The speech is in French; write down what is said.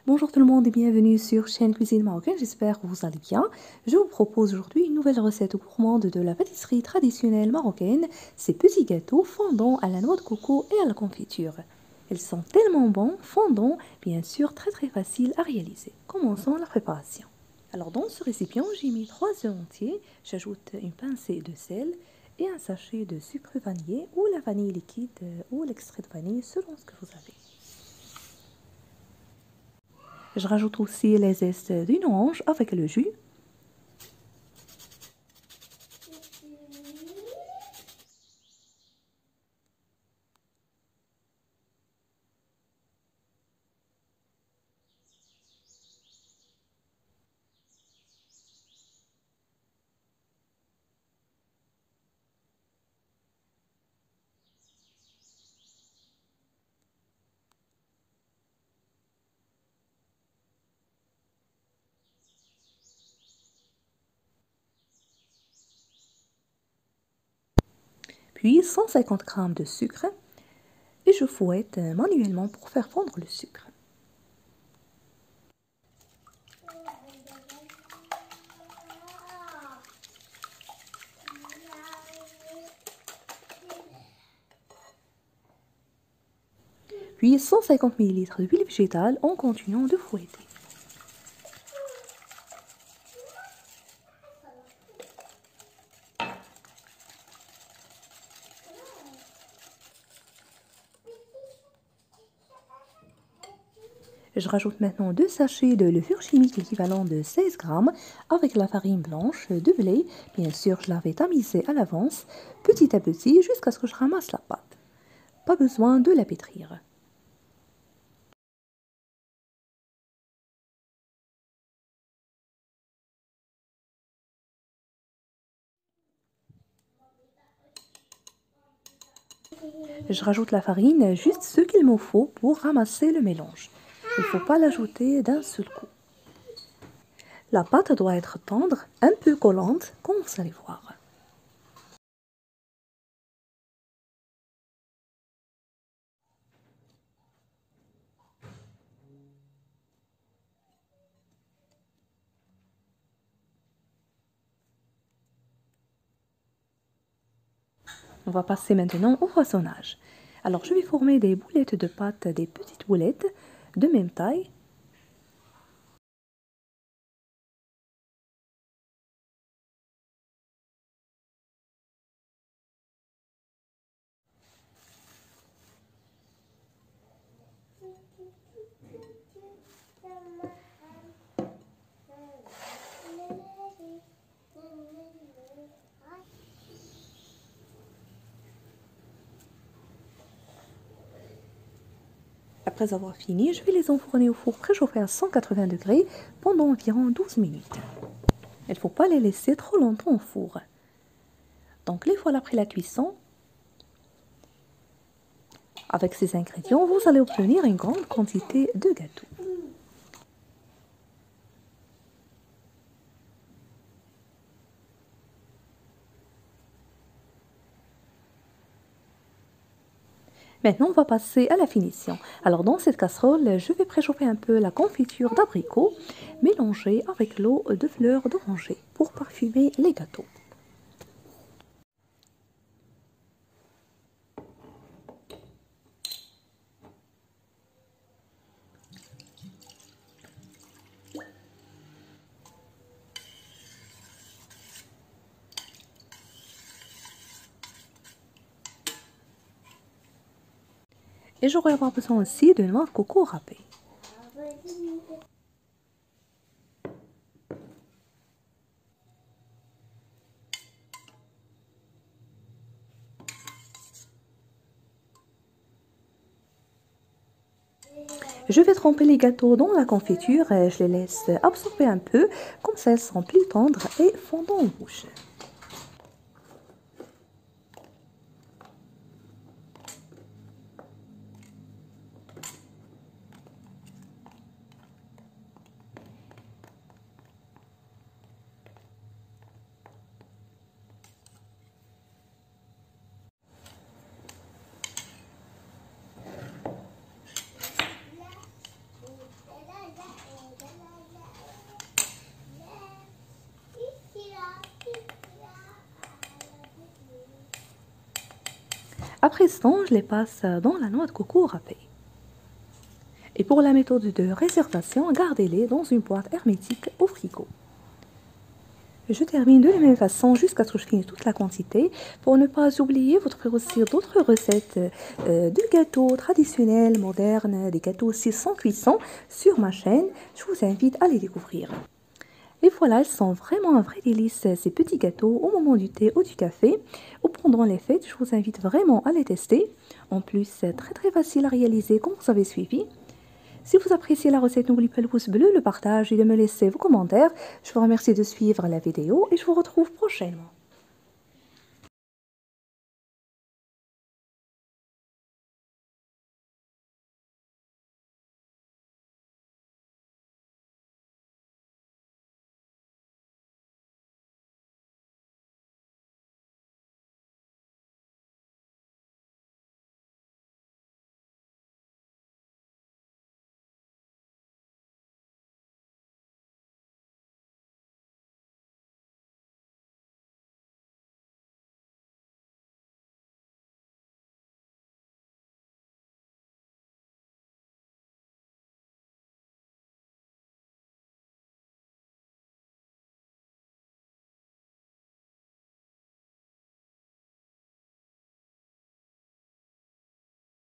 Bonjour tout le monde et bienvenue sur chaîne Cuisine Marocaine, j'espère que vous allez bien. Je vous propose aujourd'hui une nouvelle recette gourmande de la pâtisserie traditionnelle marocaine, ces petits gâteaux fondants à la noix de coco et à la confiture. Ils sont tellement bons, fondants, bien sûr très faciles à réaliser. Commençons la préparation. Alors dans ce récipient, j'ai mis 3 œufs entiers, j'ajoute une pincée de sel et un sachet de sucre vanillé ou la vanille liquide ou l'extrait de vanille selon ce que vous avez. Je rajoute aussi les zestes d'une orange avec le jus. Puis 150 g de sucre et je fouette manuellement pour faire fondre le sucre. Puis 150 ml d'huile végétale en continuant de fouetter. Je rajoute maintenant 2 sachets de levure chimique équivalent de 16 g avec la farine blanche de blé. Bien sûr, je l'avais tamisée à l'avance, petit à petit, jusqu'à ce que je ramasse la pâte. Pas besoin de la pétrir. Je rajoute la farine, juste ce qu'il me faut pour ramasser le mélange. Il ne faut pas l'ajouter d'un seul coup. La pâte doit être tendre, un peu collante, comme vous allez voir. On va passer maintenant au poissonnage. Alors je vais former des boulettes de pâte, des petites boulettes de même taille. Après avoir fini, je vais les enfourner au four préchauffé à 180 degrés pendant environ 12 minutes. Il ne faut pas les laisser trop longtemps au four. Donc les fois après la cuisson, avec ces ingrédients, vous allez obtenir une grande quantité de gâteaux. Maintenant, on va passer à la finition. Alors, dans cette casserole, je vais préchauffer un peu la confiture d'abricot mélangée avec l'eau de fleurs d'oranger pour parfumer les gâteaux. Et j'aurai avoir besoin aussi de noix de coco râpée. Je vais tremper les gâteaux dans la confiture et je les laisse absorber un peu, comme ça elles seront plus tendres et fondant en bouche. Après ce temps, je les passe dans la noix de coco râpée. Et pour la méthode de réservation, gardez-les dans une boîte hermétique au frigo. Je termine de la même façon jusqu'à ce que je finisse toute la quantité. Pour ne pas oublier, vous trouverez aussi d'autres recettes de gâteaux traditionnels, modernes, des gâteaux aussi sans cuisson sur ma chaîne. Je vous invite à les découvrir. Et voilà, ils sont vraiment un vrai délice, ces petits gâteaux, au moment du thé ou du café ou pendant les fêtes. Je vous invite vraiment à les tester. En plus, c'est très facile à réaliser comme vous avez suivi. Si vous appréciez la recette, n'oubliez pas le pouce bleu, le partage et de me laisser vos commentaires. Je vous remercie de suivre la vidéo et je vous retrouve prochainement.